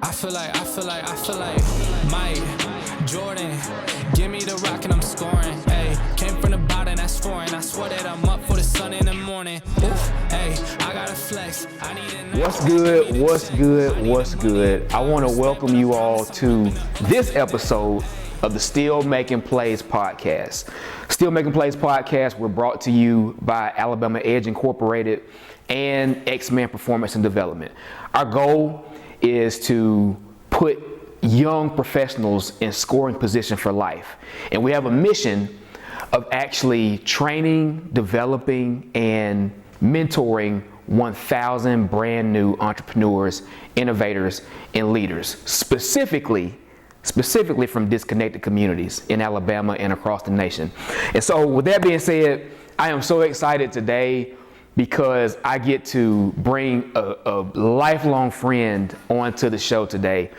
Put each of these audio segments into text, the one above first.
I feel like Mike Jordan, give me the rock and I'm scoring. Hey, came from the bottom, that's foreign. I swear that I'm up for the sun in the morning. Oof, hey, I gotta flex. I need a What's good? I want to welcome you all to this episode of the Still Making Plays podcast. Still Making Plays podcast, we're brought to you by Alabama Edge Incorporated and X-Men Performance and Development. Our goal is to put young professionals in scoring position for life. And we have a mission of actually training, developing, and mentoring 1,000 brand new entrepreneurs, innovators, and leaders, specifically from disconnected communities in Alabama and across the nation. And so with that being said, I am so excited today because I get to bring a lifelong friend onto the show today.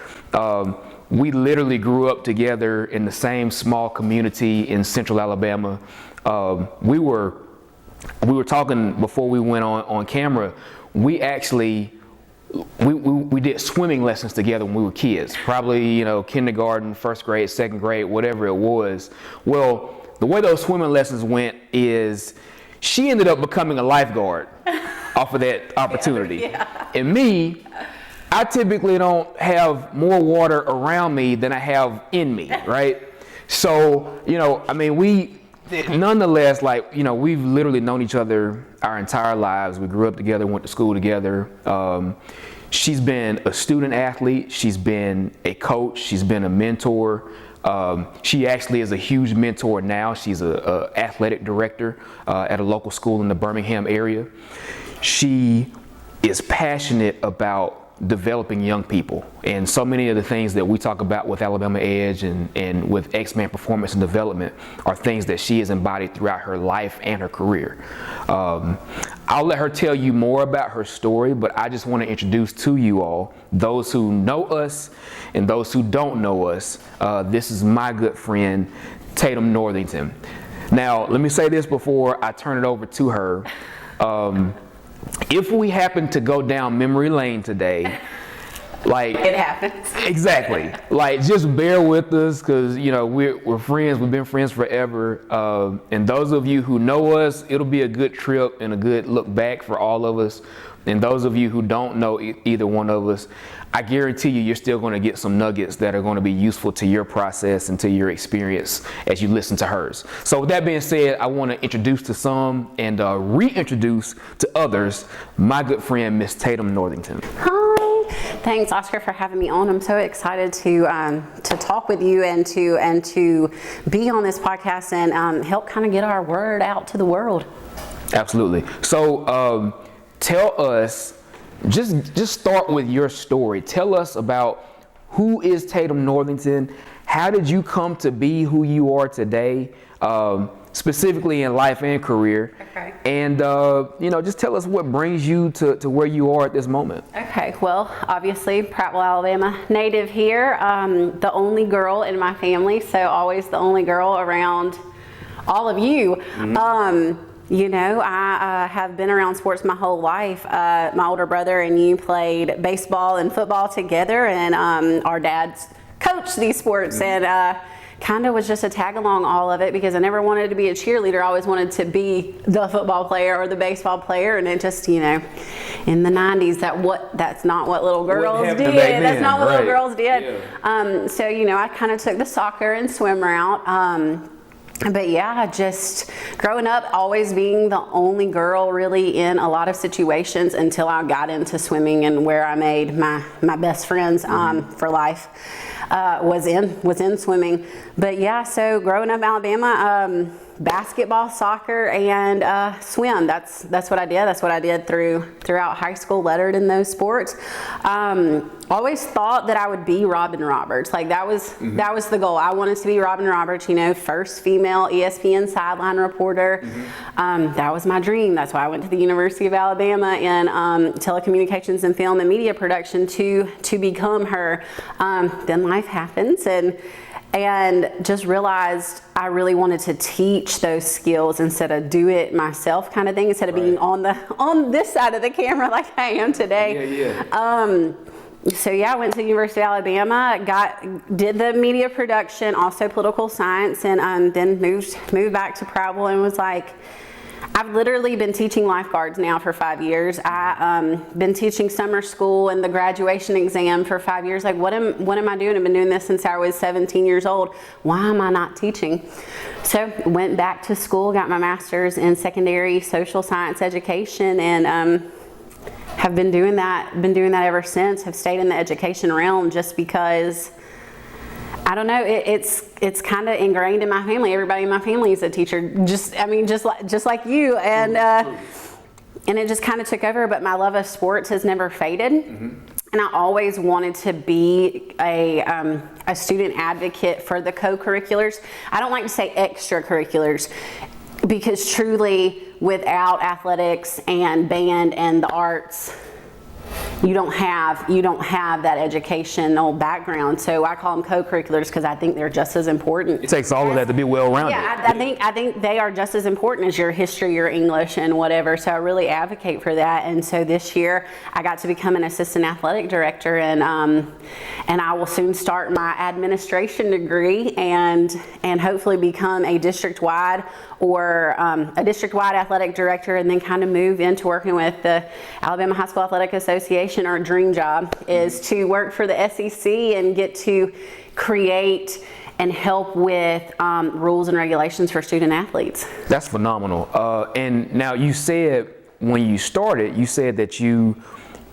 We literally grew up together in the same small community in Central Alabama. We were talking before we went on camera. We actually we did swimming lessons together when we were kids, probably kindergarten, first grade, second grade, whatever it was. Well, the way those swimming lessons went is she ended up becoming a lifeguard off of that opportunity. Yeah. And me, I typically don't have more water around me than I have in me, right? So, nonetheless, we've literally known each other our entire lives. We grew up together, went to school together. She's been a student athlete. She's been a coach. She's been a mentor. She actually is a huge mentor now. She's a athletic director at a local school in the Birmingham area. She is passionate about developing young people, and so many of the things that we talk about with Alabama Edge and with X-Men Performance and Development are things that she has embodied throughout her life and her career. I'll let her tell you more about her story, but I just want to introduce to you all, those who know us and those who don't know us, this is my good friend, Tatum Northington. Now, let me say this before I turn it over to her. If we happen to go down memory lane today, it happens. Exactly. Just bear with us, because we're friends. We've been friends forever. And those of you who know us, it'll be a good trip and a good look back for all of us. And those of you who don't know either one of us, I guarantee you're still going to get some nuggets that are going to be useful to your process and to your experience as you listen to hers. So with that being said, I want to introduce to some and reintroduce to others my good friend, Miss Tatum Northington. Hi. Thanks, Oscar, for having me on. I'm so excited to talk with you and to be on this podcast and help kind of get our word out to the world. Absolutely. So tell us, just start with your story. Tell us about who is Tatum Northington. How did you come to be who you are today, specifically in life and career? Okay. And just tell us what brings you to where you are at this moment. Okay. Well, obviously, Prattville, Alabama, native here. The only girl in my family, so always the only girl around all of you. Mm-hmm. I have been around sports my whole life. My older brother and you played baseball and football together, and our dads coached these sports, and kind of was just a tag along all of it because I never wanted to be a cheerleader. I always wanted to be the football player or the baseball player, and it just, in the 90s, that's not what little girls did. That's not what little girls did. Yeah. So, I kind of took the soccer and swim route. But yeah, just growing up, always being the only girl really in a lot of situations until I got into swimming, and where I made my best friends for life was in swimming. But yeah, so growing up in Alabama, basketball, soccer, and swim. That's what I did. That's what I did throughout high school, lettered in those sports. Always thought that I would be Robin Roberts. That was the goal. I wanted to be Robin Roberts, first female ESPN sideline reporter. Mm-hmm. That was my dream. That's why I went to the University of Alabama in telecommunications and film and media production to become her. Then life happens, and just realized I really wanted to teach those skills instead of do it myself kind of thing, instead of being on this side of the camera like I am today. So yeah, I went to the University of Alabama, did the media production, also political science, and then moved back to Prattville and was like, I've literally been teaching lifeguards now for 5 years. I've been teaching summer school and the graduation exam for 5 years. Like, what am I doing? I've been doing this since I was 17 years old. Why am I not teaching? So went back to school, got my master's in secondary social science education, and have been doing that ever since. Have stayed in the education realm just because, I don't know, it's kind of ingrained in my family. Everybody in my family is a teacher, just like you, and it just kind of took over. But my love of sports has never faded, and I always wanted to be a student advocate for the co-curriculars. I don't like to say extracurriculars, because truly, without athletics and band and the arts, you don't have that educational background. So I call them co-curriculars because I think they're just as important. It takes all of that to be well-rounded. Yeah, I think they are just as important as your history, your English, and whatever. So I really advocate for that. And so this year I got to become an assistant athletic director, and I will soon start my administration degree and hopefully become a district-wide athletic director, and then kind of move into working with the Alabama High School Athletic Association. Our dream job is to work for the SEC and get to create and help with rules and regulations for student athletes. That's phenomenal. And now you said when you started, you said that you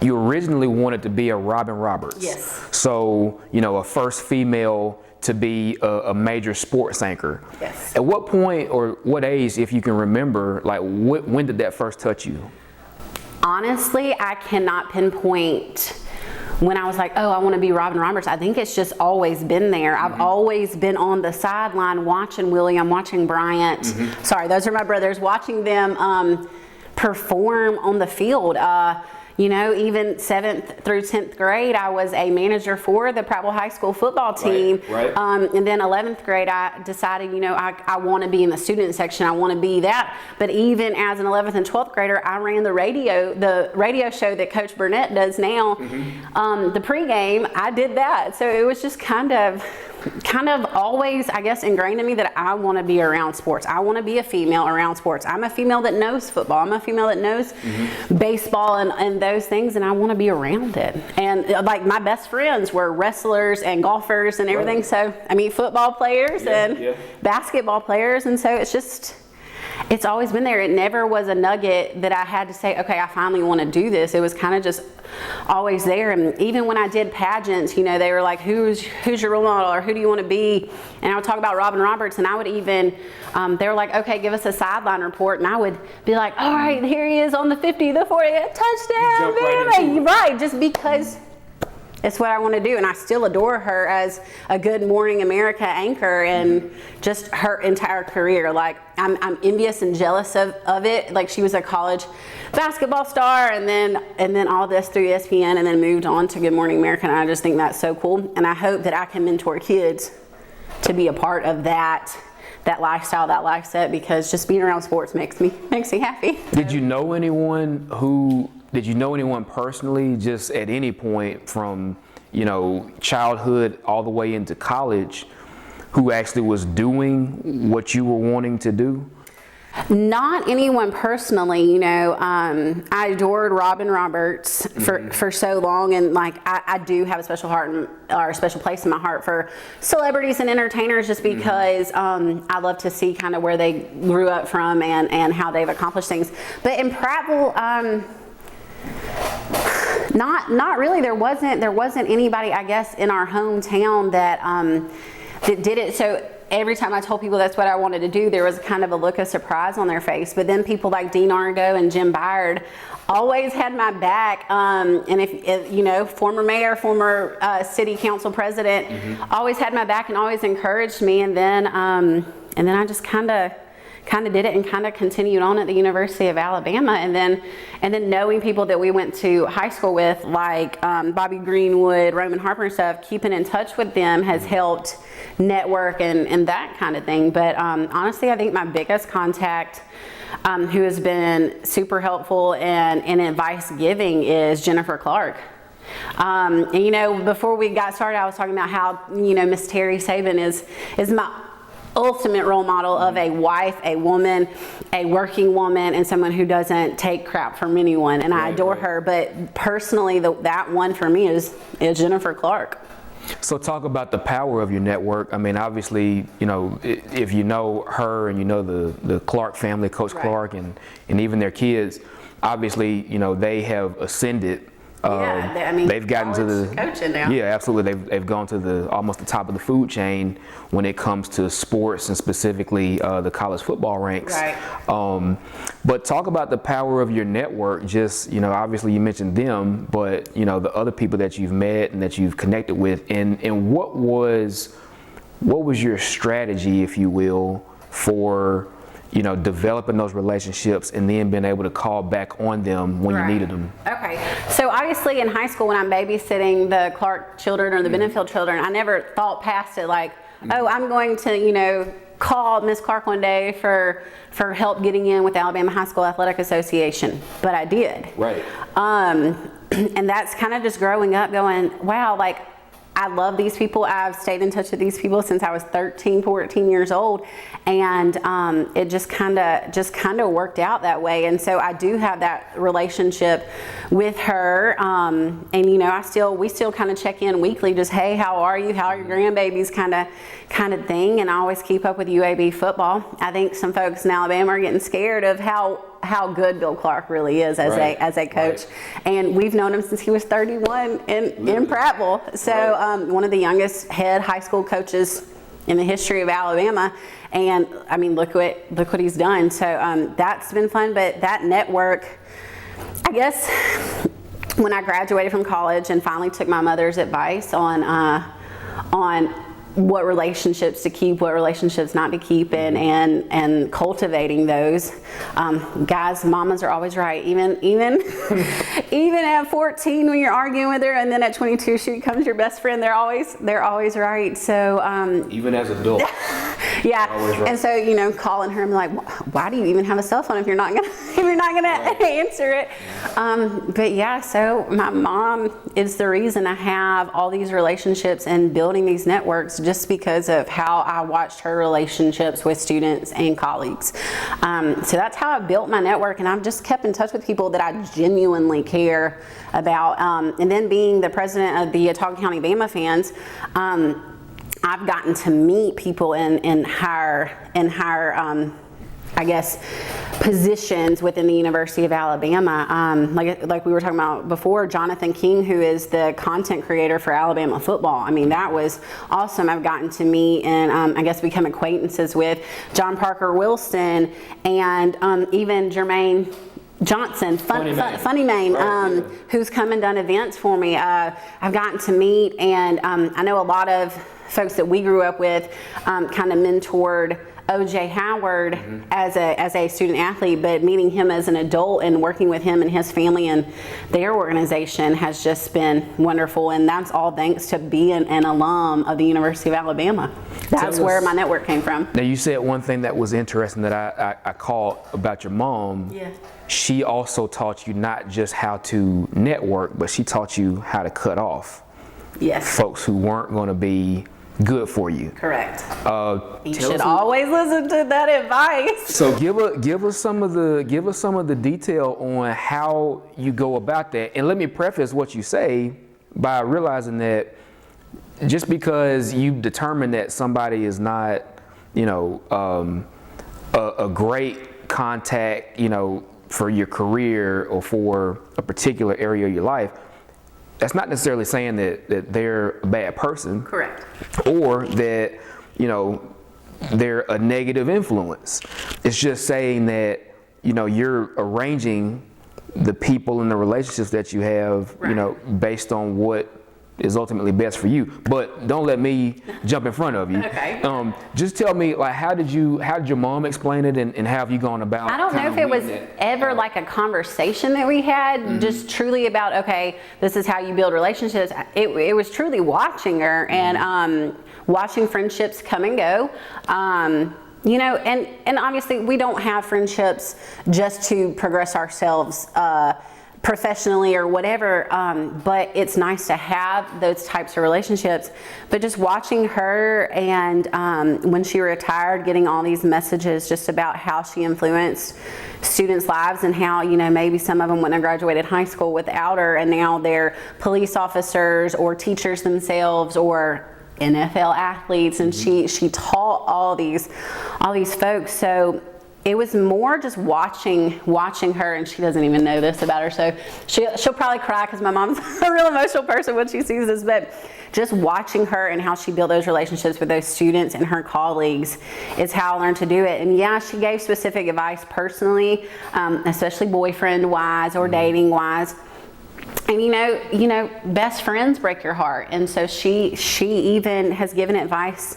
originally wanted to be a Robin Roberts. Yes. So, a first female to be a major sports anchor. Yes. At what point or what age, if you can remember, like when did that first touch you? Honestly, I cannot pinpoint when I was like, oh, I want to be Robin Roberts. I think it's just always been there. I've always been on the sideline watching William, watching Bryant. Sorry, those are my brothers. Watching them perform on the field. Even 7th through 10th grade, I was a manager for the Prattville High School football team. Right. And then 11th grade, I decided, I want to be in the student section. I want to be that. But even as an 11th and 12th grader, I ran the radio show that Coach Burnett does now. The pregame, I did that. So it was just kind of always, I guess, ingrained in me that I want to be around sports. I want to be a female around sports. I'm a female that knows football. I'm a female that knows baseball and those things, and I want to be around it. And like my best friends were wrestlers and golfers and everything. So I mean, football players and basketball players, and so it's always been there. It never was a nugget that I had to say, okay, I finally want to do this. It was kind of just always there. And even when I did pageants, they were like, who's your role model, or who do you want to be? And I would talk about Robin Roberts, and I would even, they were like, okay, give us a sideline report. And I would be like, all right, here he is on the 50, the 40, touchdown, right, just because it's what I want to do. And I still adore her as a Good Morning America anchor, and just her entire career. Like, I'm envious and jealous of it. Like, she was a college basketball star, and then all this through ESPN, and then moved on to Good Morning America. And I just think that's so cool. And I hope that I can mentor kids to be a part of that lifestyle, that life set, because just being around sports makes me happy. Did you know anyone personally, just at any point from, childhood all the way into college, who actually was doing what you were wanting to do? Not anyone personally, I adored Robin Roberts for so long, and like I do have a special a special place in my heart for celebrities and entertainers, just because I love to see kind of where they grew up from and how they've accomplished things. But in Prattville, not really. There wasn't anybody, I guess, in our hometown that did it. So every time I told people that's what I wanted to do, there was kind of a look of surprise on their face. But then people like Dean Argo and Jim Byard always had my back. And if former mayor, former city council president, always had my back and always encouraged me. And then I just kind of did it and kind of continued on at the University of Alabama, and then knowing people that we went to high school with, like Bobby Greenwood, Roman Harper and stuff, keeping in touch with them has helped network and that kind of thing. But honestly, I think my biggest contact, who has been super helpful and advice giving, is Jennifer Clark. And you know, before we got started, I was talking about how, you know, Miss Terry Saban is my ultimate role model of a wife, a woman, a working woman, and someone who doesn't take crap from anyone. And I adore her. But personally, that one for me is Jennifer Clark. So talk about the power of your network. I mean, obviously, you know, if you know her and you know the Clark family, Coach Clark, and even their kids, obviously, you know, they have ascended. I mean, they've gotten to the coaching now. Yeah, absolutely. They've gone to almost the top of the food chain when it comes to sports and specifically the college football ranks. Right. But talk about the power of your network. Just, you know, obviously you mentioned them, but you know the other people that you've met and that you've connected with, and what was your strategy, if you will, for, you know, developing those relationships and then being able to call back on them when you needed them? Okay, so obviously in high school when I'm babysitting the Clark children or the Benefield children, I never thought past it like, oh, I'm going to, you know, call Miss Clark one day for help getting in with the Alabama High School Athletic Association, but I did. Right. And that's kind of just growing up going, wow, like, I love these people. I've stayed in touch with these people since I was 13, 14 years old. And it just kind of worked out that way. And so I do have that relationship with her. And, you know, we still kind of check in weekly, just, hey, how are you? How are your grandbabies kind of thing. And I always keep up with UAB football. I think some folks in Alabama are getting scared of how good Bill Clark really is as a coach. And we've known him since he was 31 in Prattville. So one of the youngest head high school coaches in the history of Alabama. And I mean, look what he's done. So that's been fun. But that network, I guess, when I graduated from college and finally took my mother's advice on what relationships to keep, what relationships not to keep, and cultivating those. Guys, mamas are always right. Even at 14 when you're arguing with her, and then at 22 she becomes your best friend. They're always right. So even as adults. Yeah. Right. And so, you know, calling her and be like, why do you even have a cell phone if you're not gonna answer it? But yeah, so my mom is the reason I have all these relationships and building these networks, just because of how I watched her relationships with students and colleagues. So that's how I built my network, and I've just kept in touch with people that I genuinely care about. And then being the president of the Autauga County Bama Fans, I've gotten to meet people in higher I guess, positions within the University of Alabama. Like we were talking about before, Jonathan King, who is the content creator for Alabama football. I mean, that was awesome. I've gotten to meet and I guess become acquaintances with John Parker Wilson and even Jermaine Johnson, Funny Mane, who's come and done events for me. I've gotten to meet, and I know a lot of folks that we grew up with kind of mentored O.J. Howard as a student athlete, but meeting him as an adult and working with him and his family and their organization has just been wonderful, and that's all thanks to being an alum of the University of Alabama. That's where my network came from. Now, you said one thing that was interesting that I caught about your mom. Yeah. She also taught you not just how to network, but she taught you how to cut off folks who weren't going to be good for you. Correct. You should always listen to that advice. So give us some of the detail on how you go about that. And let me preface what you say by realizing that just because you determine that somebody is not, you know, a great contact, you know, for your career or for a particular area of your life, that's not necessarily saying that they're a bad person. Correct. Or that, you know, they're a negative influence. It's just saying that, you know, you're arranging the people and the relationships that you have, you know, based on what is ultimately best for you. But don't let me jump in front of you. Okay. Just tell me, like, how did your mom explain it, and how have you gone about? I don't know if it was ever like a conversation that we had, just truly about, okay, this is how you build relationships. It was truly watching her and watching friendships come and go. You know, and obviously we don't have friendships just to progress ourselves professionally or whatever, but it's nice to have those types of relationships. But just watching her, and when she retired, getting all these messages just about how she influenced students' lives, and how, you know, maybe some of them wouldn't have graduated high school without her, and now they're police officers or teachers themselves or NFL athletes, and she taught all these folks. So it was more just watching her, and she doesn't even know this about her, so she'll probably cry because my mom's a real emotional person when she sees this, but just watching her and how she built those relationships with those students and her colleagues is how I learned to do it. And yeah, she gave specific advice personally, especially boyfriend-wise or dating-wise. And you know, best friends break your heart, and so she even has given advice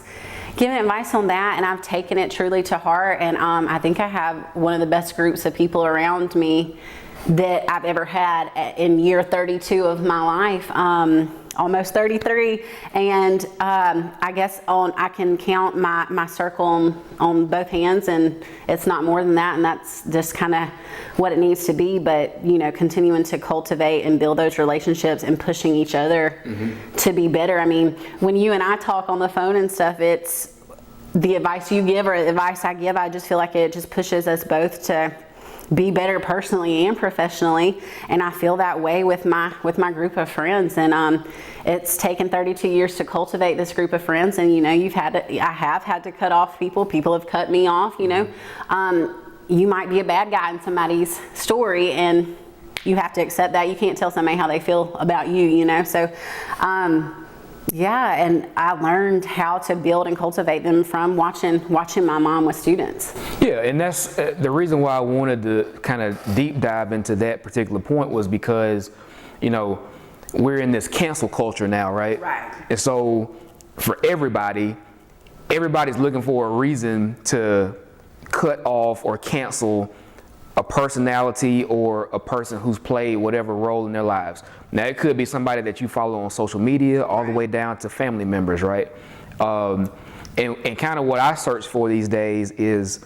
on that, and I've taken it truly to heart. And I think I have one of the best groups of people around me that I've ever had in year 32 of my life, almost 33. And I guess I can count my circle on both hands, and it's not more than that, and that's just kind of what it needs to be. But you know, continuing to cultivate and build those relationships and pushing each other to be better. I mean, when you and I talk on the phone and stuff, it's the advice you give or the advice I give, I just feel like it just pushes us both to be better personally and professionally. And I feel that way with my group of friends. And it's taken 32 years to cultivate this group of friends. And you know, I have had to cut off people. People have cut me off. You know, you might be a bad guy in somebody's story, and you have to accept that. You can't tell somebody how they feel about you. You know, so. Yeah, and I learned how to build and cultivate them from watching my mom with students. Yeah, and that's the reason why I wanted to kind of deep dive into that particular point, was because, you know, we're in this cancel culture now, right? Right. And so for everybody's looking for a reason to cut off or cancel a personality or a person who's played whatever role in their lives. Now, it could be somebody that you follow on social media, all the way down to family members, right? And kind of what I search for these days is,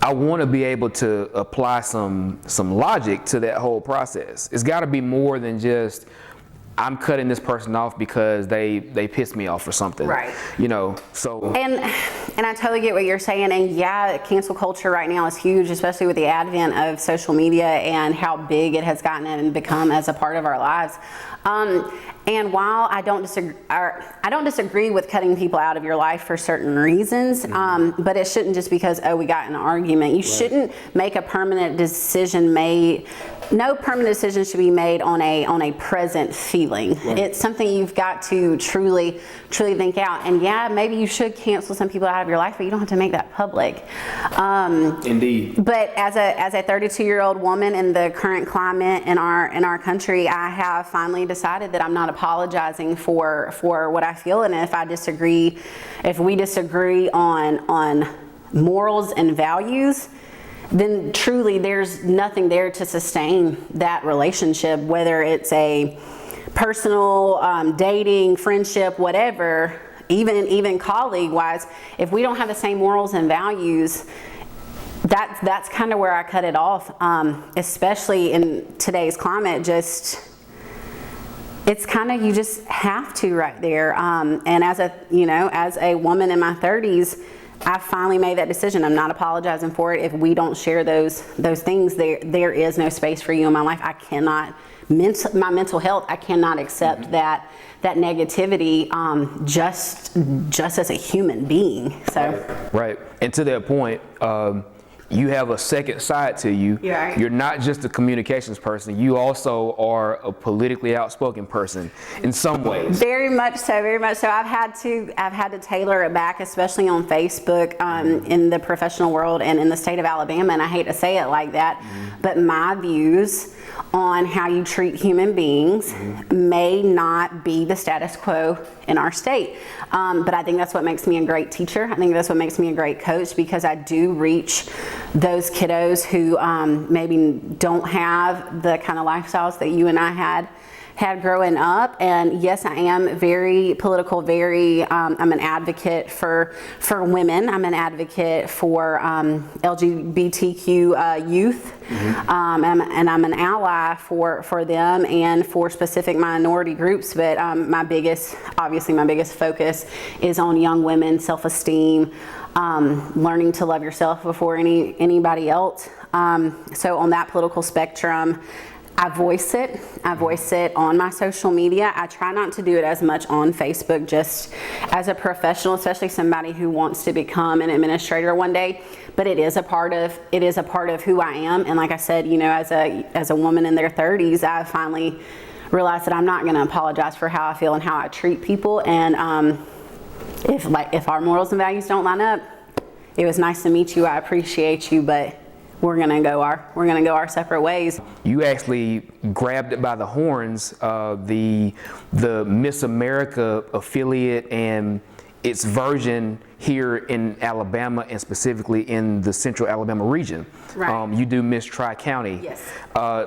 I want to be able to apply some logic to that whole process. It's got to be more than just, I'm cutting this person off because they pissed me off or something. Right. You know, so. And I totally get what you're saying. And yeah, cancel culture right now is huge, especially with the advent of social media and how big it has gotten and become as a part of our lives. And while I don't disagree with cutting people out of your life for certain reasons, but it shouldn't just because, we got in an argument. You shouldn't make a permanent decision no permanent decision should be made on a present feeling. Right. It's something you've got to truly think out. And yeah, maybe you should cancel some people out of your life, but you don't have to make that public. Indeed. But as a 32-year-old woman in the current climate in our country, I have finally decided that I'm not apologizing for what I feel. And if we disagree on morals and values, then truly there's nothing there to sustain that relationship, whether it's a personal, dating, friendship, whatever, even colleague-wise. If we don't have the same morals and values, that's kind of where I cut it off, especially in today's climate. It's kind of, you just have to right there. And as a woman in my 30s, I finally made that decision. I'm not apologizing for it. If we don't share those things, there is no space for you in my life. I cannot, my mental health, I cannot accept that negativity just as a human being. So Right. And to that point, you have a second side to you. Yeah. You're not just a communications person. You also are a politically outspoken person in some ways. Very much so. I've had to tailor it back, especially on Facebook, in the professional world and in the state of Alabama. And I hate to say it like that, but my views on how you treat human beings may not be the status quo in our state. But I think that's what makes me a great teacher. I think that's what makes me a great coach, because I do reach those kiddos who maybe don't have the kind of lifestyles that you and I had had growing up. And yes, I am very political, I'm an advocate for women. I'm an advocate for LGBTQ youth. And I'm an ally for them and for specific minority groups. But my biggest focus is on young women, self-esteem, learning to love yourself before anybody else. So on that political spectrum, I voice it on my social media. I try not to do it as much on Facebook, just as a professional, especially somebody who wants to become an administrator one day. But it is a part of who I am. And like I said, as a woman in their 30s, I finally realized that I'm not going to apologize for how I feel and how I treat people. And if our morals and values don't line up, it was nice to meet you. I appreciate you, but we're gonna go our separate ways. You actually grabbed it by the horns, the Miss America affiliate and its version here in Alabama, and specifically in the Central Alabama region. Right. You do Miss Tri-County. Yes.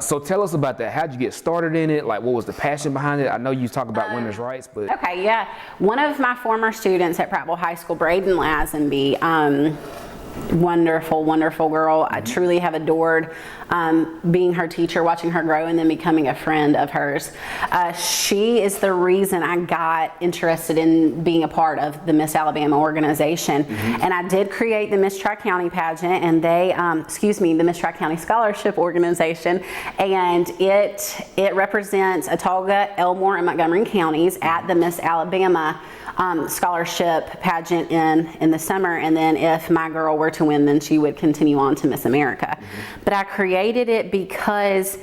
So tell us about that. How'd you get started in it? Like, what was the passion behind it? I know you talk about women's rights, but. Okay, yeah. One of my former students at Prattville High School, Braden Lazenby, wonderful girl. I truly have adored being her teacher, watching her grow, and then becoming a friend of hers. She is the reason I got interested in being a part of the Miss Alabama organization. And I did create the Miss Tri-County pageant, and the Miss Tri-County Scholarship Organization, and it represents Autauga, Elmore, and Montgomery counties at the Miss Alabama scholarship pageant in the summer, and then if my girl were to win, then she would continue on to Miss America. But I created it because,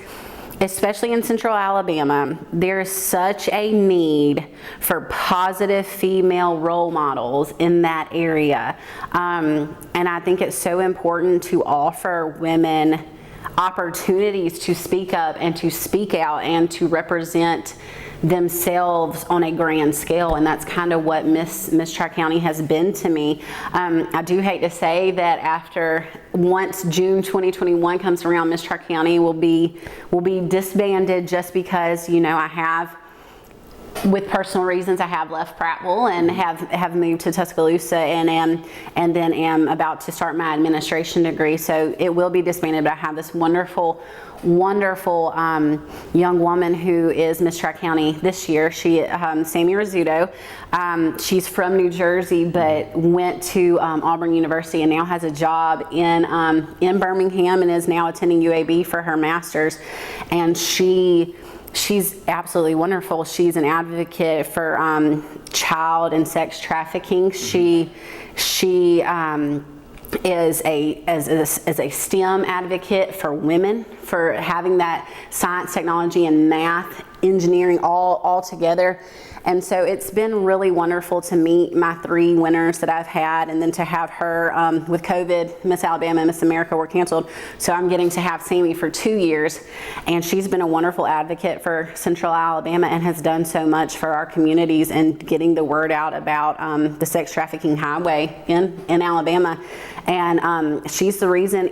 especially in Central Alabama, there's such a need for positive female role models in that area, and I think it's so important to offer women opportunities to speak up and to speak out and to represent themselves on a grand scale, and that's kind of what Miss Tri-County has been to me. I do hate to say that once June 2021 comes around, Miss Tri-County will be disbanded, just because I have, with personal reasons, I have left Prattville and have moved to Tuscaloosa and then am about to start my administration degree. So it will be disbanded, but I have this wonderful young woman who is Miss Tri-County this year. She, Sammy Rizzuto. She's from New Jersey, but went to Auburn University and now has a job in Birmingham and is now attending UAB for her master's. And she's absolutely wonderful. She's an advocate for child and sex trafficking. She is a STEM advocate for women, for having that science, technology, and math, engineering all together. And so it's been really wonderful to meet my 3 winners that I've had, and then to have her, with COVID, Miss Alabama and Miss America were canceled. So I'm getting to have Sammy for 2 years, and she's been a wonderful advocate for Central Alabama and has done so much for our communities and getting the word out about the sex trafficking highway in Alabama. And she's the reason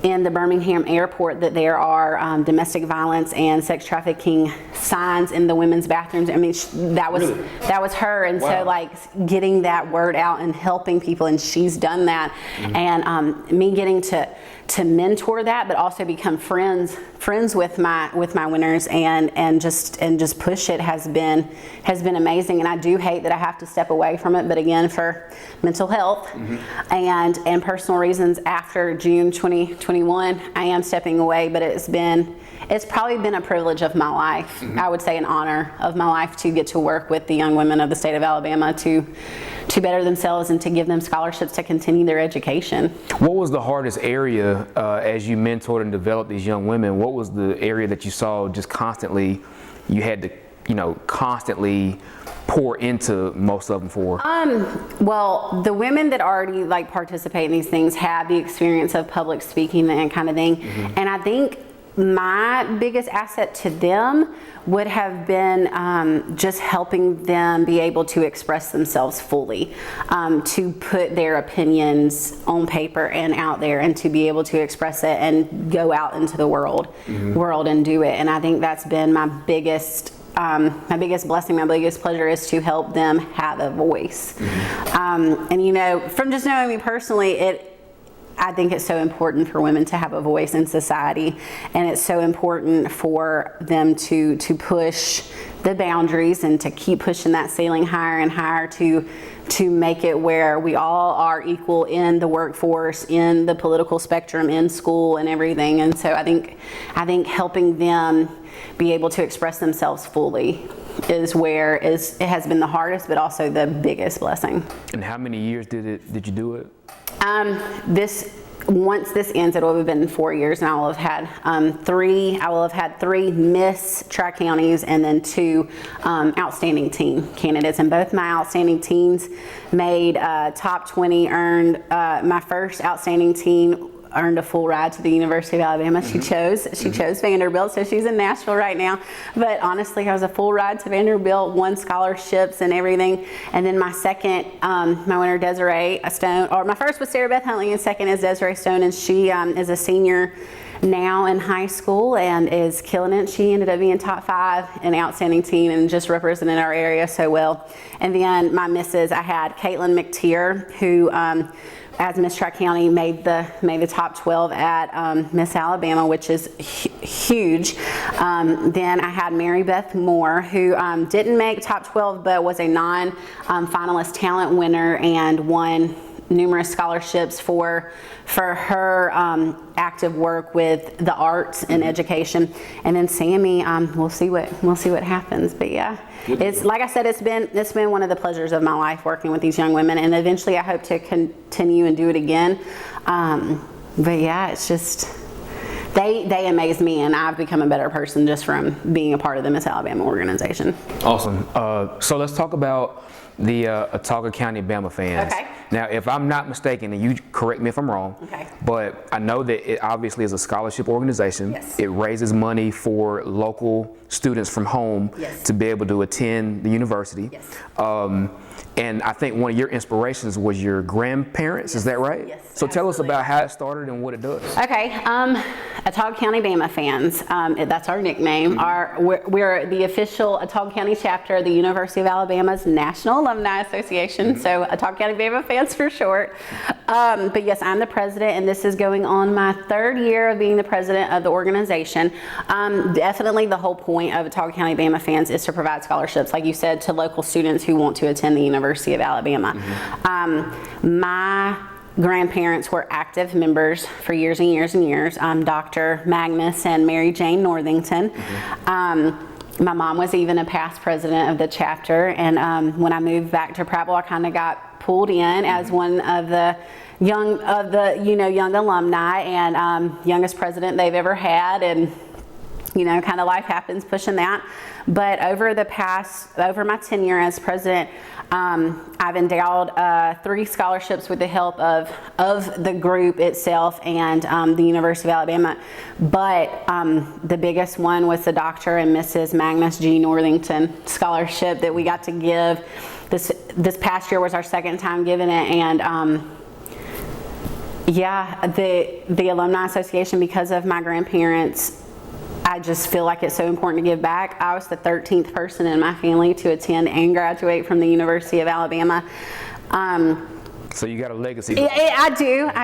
in the Birmingham airport that there are domestic violence and sex trafficking signs in the women's bathrooms. I mean, that was her. And wow. So like getting that word out and helping people, and she's done that. And me getting to mentor that, but also become friends with my winners and just push it has been amazing. And I do hate that I have to step away from it, but again, for mental health and personal reasons, after June 2021, I am stepping away. But it's probably been a privilege of my life. I would say an honor of my life to get to work with the young women of the state of Alabama to better themselves and to give them scholarships to continue their education. What was the hardest area as you mentored and developed these young women? What was the area that you saw just constantly, you had to, constantly pour into most of them for? Well, the women that already participate in these things have the experience of public speaking and kind of thing. And I think my biggest asset to them would have been just helping them be able to express themselves fully, to put their opinions on paper and out there, and to be able to express it and go out into the world and do it. And I think that's been my biggest blessing, my biggest pleasure, is to help them have a voice. And you know, from just knowing me personally, I think it's so important for women to have a voice in society, and it's so important for them to push the boundaries and to keep pushing that ceiling higher and higher to make it where we all are equal in the workforce, in the political spectrum, in school and everything. And so I think helping them be able to express themselves fully it has been the hardest, but also the biggest blessing. And how many years did you do it? Once this ends, it will have been 4 years, and I will have had three Miss Tri-Counties and then 2 outstanding teen candidates. And both my outstanding teens made top 20, earned my first outstanding teen earned a full ride to the University of Alabama. She chose Vanderbilt, so she's in Nashville right now. But honestly, I was a full ride to Vanderbilt, won scholarships and everything. And then my second, my winner, Desiree Stone, or my first was Sarah Beth Huntley, and second is Desiree Stone, and she is a senior now in high school and is killing it. She ended up being top 5 in outstanding teen and just represented our area so well. And then my misses, I had Caitlin McTeer, who as Miss Tri-County made the top 12 at Miss Alabama, which is huge. Then I had Mary Beth Moore, who didn't make top 12 but was a non-finalist talent winner and won numerous scholarships for her active work with the arts and education. And then Sammy, we'll see what happens. But yeah, it's like I said, it's been one of the pleasures of my life working with these young women, and eventually I hope to continue and do it again. But yeah, it's just they amaze me, and I've become a better person just from being a part of the Miss Alabama organization. Awesome. So let's talk about the Autauga County Bama fans. Okay. Now, if I'm not mistaken, and you correct me if I'm wrong, okay, but I know that it obviously is a scholarship organization. Yes. It raises money for local students from home yes. to be able to attend the university. Yes. And I think one of your inspirations was your grandparents, yes. Is that right? Yes. So absolutely. tell us about how it started and what it does. Okay, Autauga County Bama fans, that's our nickname. We're the official Autauga County chapter of the University of Alabama's National Alumni Association, so Autauga County Bama fans for short. But yes, I'm the president, and this is going on my 3rd year of being the president of the organization. Definitely the whole point of Autauga County Bama fans is to provide scholarships, like you said, to local students who want to attend the University of Alabama. My grandparents were active members for years and years and years. Dr. Magnus and Mary Jane Northington. My mom was even a past president of the chapter, and when I moved back to Prattville, I kind of got pulled in as one of the young alumni and youngest president they've ever had, and kind of life happens pushing that. But over my tenure as president, I've endowed 3 scholarships with the help of the group itself and the University of Alabama. But the biggest one was the Dr. and Mrs. Magnus G. Northington scholarship that we got to give. This past year was our 2nd time giving it, and the Alumni Association, because of my grandparents, I just feel like it's so important to give back. I was the 13th person in my family to attend and graduate from the University of Alabama. So you got a legacy. Yeah, I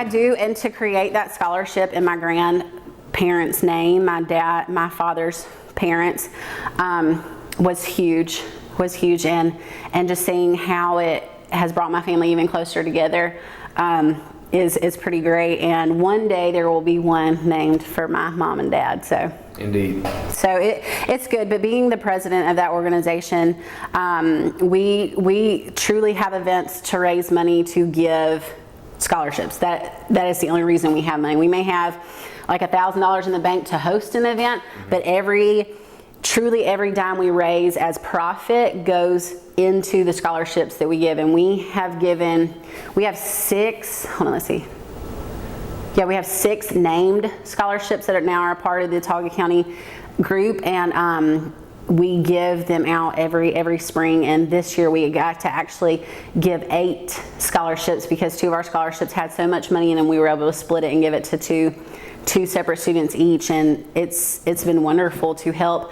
do. And to create that scholarship in my grandparents' name, my father's parents, was huge. And just seeing how it has brought my family even closer together is pretty great. And one day there will be one named for my mom and dad. So. Indeed. So it's good, but being the president of that organization, we truly have events to raise money to give scholarships. That is the only reason we have money. We may have like $1,000 in the bank to host an event, but truly every dime we raise as profit goes into the scholarships that we give. And we have 6, Yeah, we have 6 named scholarships that are now a part of the Autauga County group, and we give them out every spring. And this year we got to actually give 8 scholarships because 2 of our scholarships had so much money in them, we were able to split it and give it to two separate students each. And it's been wonderful to help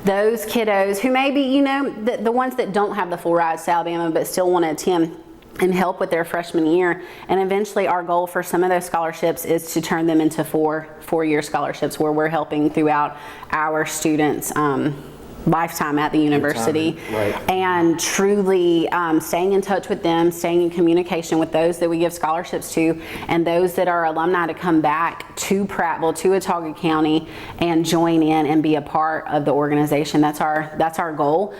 those kiddos who maybe, you know, the ones that don't have the full rides to Alabama but still want to attend and help with their freshman year. And eventually our goal for some of those scholarships is to turn them into four-year scholarships where we're helping throughout our students' lifetime at the university. Right. And truly staying in touch with them, staying in communication with those that we give scholarships to, and those that are alumni to come back to Prattville, to Autauga County, and join in and be a part of the organization. That's our goal.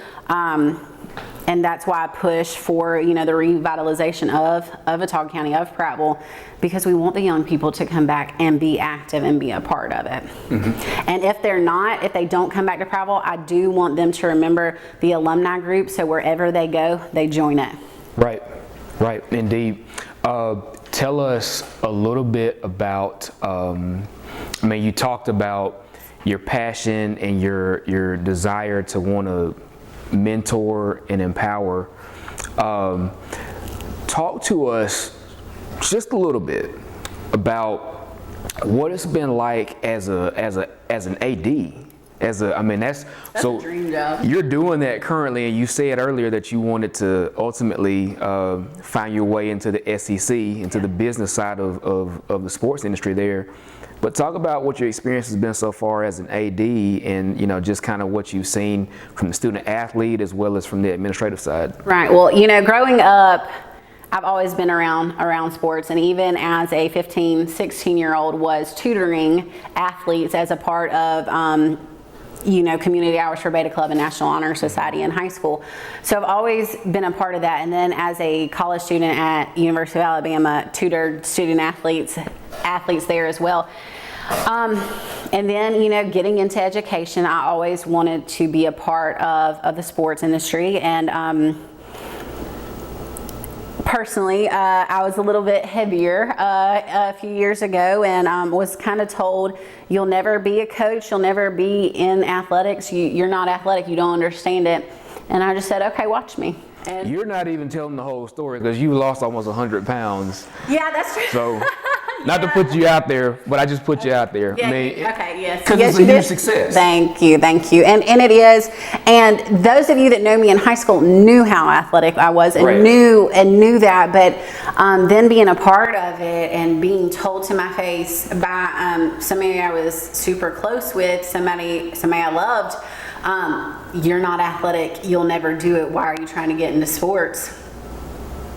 And that's why I push for, you know, the revitalization of Autauga County, of Prattville, because we want the young people to come back and be active and be a part of it. Mm-hmm. And if they don't come back to Prattville, I do want them to remember the alumni group, so wherever they go, they join it. Right, indeed. Tell us a little bit about, you talked about your passion and your desire to want to mentor and empower. Talk to us just a little bit about what it's been like as an AD. That's so a dream job. You're doing that currently, and you said earlier that you wanted to ultimately find your way into the SEC, into the business side of the sports industry there. But talk about what your experience has been so far as an AD, and, you know, just kind of what you've seen from the student athlete as well as from the administrative side. Right. Well, you know, growing up, I've always been around sports, and even as a 15, 16-year-old was tutoring athletes as a part of community hours for Beta Club and National Honor Society in high school. So I've always been a part of that. And then as a college student at University of Alabama, tutored student athletes there as well. And then, you know, getting into education, I always wanted to be a part of the sports industry. And personally, I was a little bit heavier a few years ago, and was kind of told, you'll never be a coach, you'll never be in athletics, you're not athletic, you don't understand it. And I just said, okay, watch me. And you're not even telling the whole story, because you lost almost 100 pounds. Yeah, that's true. So, not to put you out there, but I just put you out there. Yeah, okay, yes. Because yes, it's a huge success. Thank you. And it is. And those of you that know me in high school knew how athletic I was, and right. knew that. But then being a part of it and being told to my face by somebody I was super close with, somebody I loved, you're not athletic, you'll never do it, why are you trying to get into sports?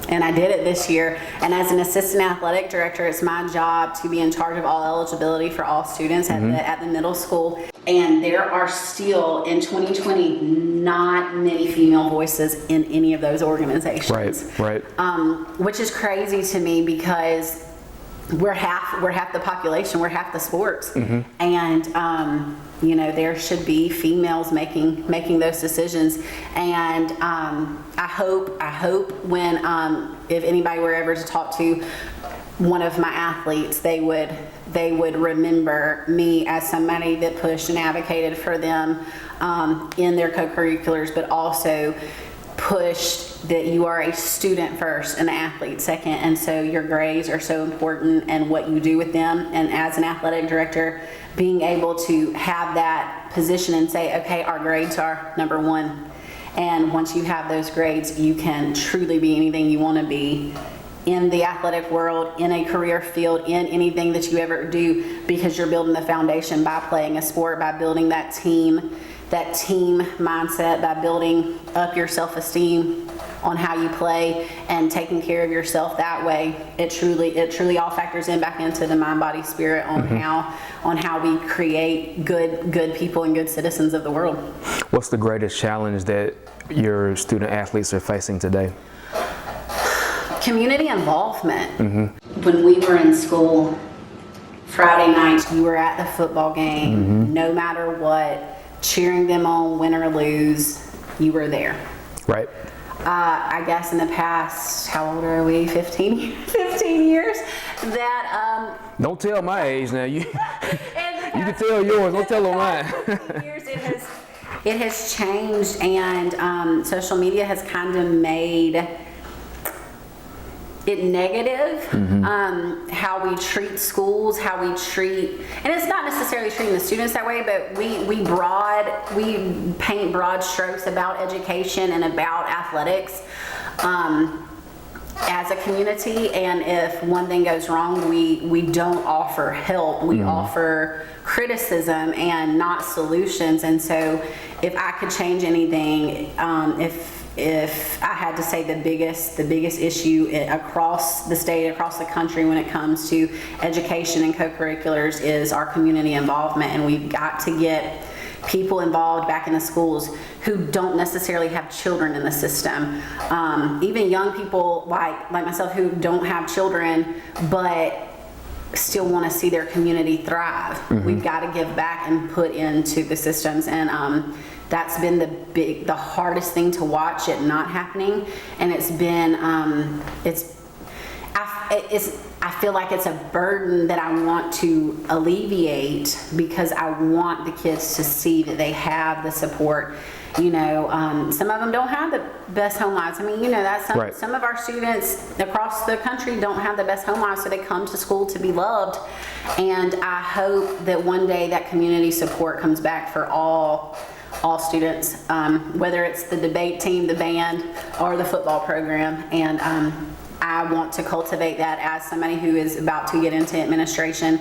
And I did it this year. And as an assistant athletic director, it's my job to be in charge of all eligibility for all students at the middle school. And there are still, in 2020, not many female voices in any of those organizations. Right. Which is crazy to me, because we're half the population, we're half the sports. Mm-hmm. And you know, there should be females making those decisions. And I hope when if anybody were ever to talk to one of my athletes, they would remember me as somebody that pushed and advocated for them in their co-curriculars, but also pushed that you are a student first and an athlete second, and so your grades are so important and what you do with them. And as an athletic director, being able to have that position and say, okay, our grades are number one, and once you have those grades, you can truly be anything you want to be in the athletic world, in a career field, in anything that you ever do, because you're building the foundation by playing a sport, by building that team mindset, by building up your self-esteem on how you play and taking care of yourself that way. It truly all factors in back into the mind, body, spirit on how we create good people and good citizens of the world. What's the greatest challenge that your student athletes are facing today? Community involvement. Mm-hmm. When we were in school, Friday nights, you were at the football game, no matter what, cheering them on, win or lose, you were there. Right. I guess in the past, how old are we? 15 years. That Don't tell my age now. You you can tell yours. Don't tell them mine. 15 years, it has changed, and social media has kind of made it negative. How we treat schools, how we treat, and it's not necessarily treating the students that way, but we paint broad strokes about education and about athletics as a community. And if one thing goes wrong, we don't offer help. We offer criticism and not solutions. And so if I could change anything, if I had to say the biggest issue across the state, across the country when it comes to education and co-curriculars is our community involvement. And we've got to get people involved back in the schools who don't necessarily have children in the system. Even young people like myself who don't have children but still want to see their community thrive. We've got to give back and put into the systems, and that's been the hardest thing to watch it not happening. And it's been I feel like it's a burden that I want to alleviate, because I want the kids to see that they have the support. You know, some of them don't have the best home lives. I mean, you know, that's Right. some of our students across the country don't have the best home lives, so they come to school to be loved. And I hope that one day that community support comes back for all students, whether it's the debate team, the band, or the football program. And I want to cultivate that as somebody who is about to get into administration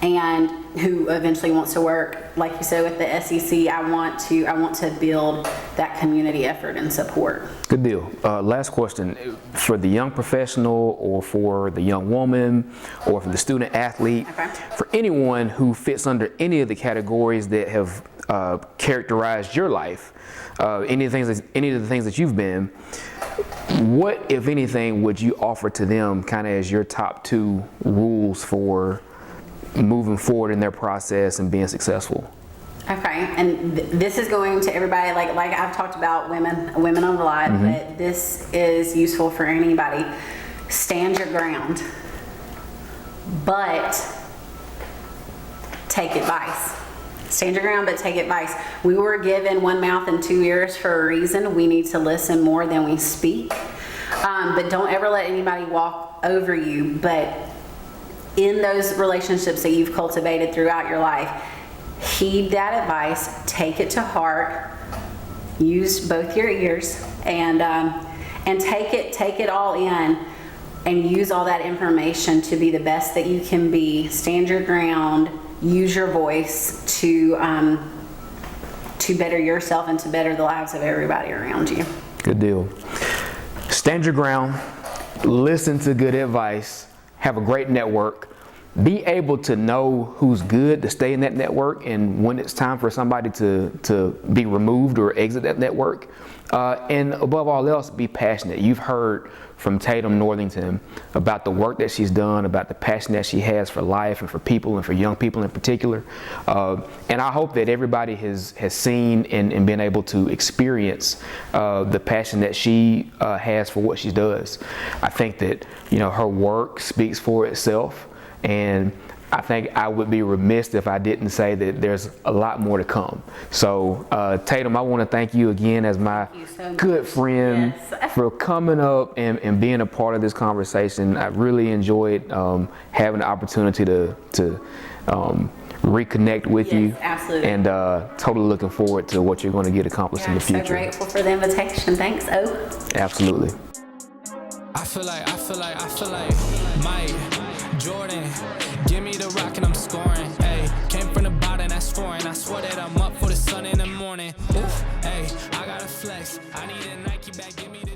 and who eventually wants to work, like you said, with the SEC. I want to build that community effort and support. Good deal. Last question. For the young professional, or for the young woman, or for the student athlete, Okay. for anyone who fits under any of the categories that have characterized your life, any of the things that you've been, what, if anything, would you offer to them kind of as your top 2 rules for moving forward in their process and being successful? Okay, and this is going to everybody, like I've talked about women on the live, but this is useful for anybody. Stand your ground, but take advice. Stand your ground, but take advice. We were given one mouth and 2 ears for a reason. We need to listen more than we speak. But don't ever let anybody walk over you. But in those relationships that you've cultivated throughout your life, heed that advice, take it to heart, use both your ears, and take it all in, and use all that information to be the best that you can be. Stand your ground. Use your voice to better yourself and to better the lives of everybody around you. Good deal. Stand your ground, listen to good advice, have a great network, be able to know who's good to stay in that network, and when it's time for somebody to be removed or exit that network. And above all else, be passionate. You've heard from Tatum Northington about the work that she's done, about the passion that she has for life and for people, and for young people in particular. And I hope that everybody has seen and been able to experience the passion that she has for what she does. I think that, you know, her work speaks for itself, and I think I would be remiss if I didn't say that there's a lot more to come. So Tatum, I want to thank you again as my good friend for coming up and being a part of this conversation. I really enjoyed having the opportunity to reconnect with you. Absolutely. And totally looking forward to what you're going to get accomplished in the future. So grateful for the invitation. Thanks, O. Absolutely. I feel like Mike, Jordan, give me the rock and I'm scoring. Ay, came from the bottom, that's foreign. I swear that I'm up for the sun in the morning. Oof, ay, I gotta flex. I need a Nike bag, give me the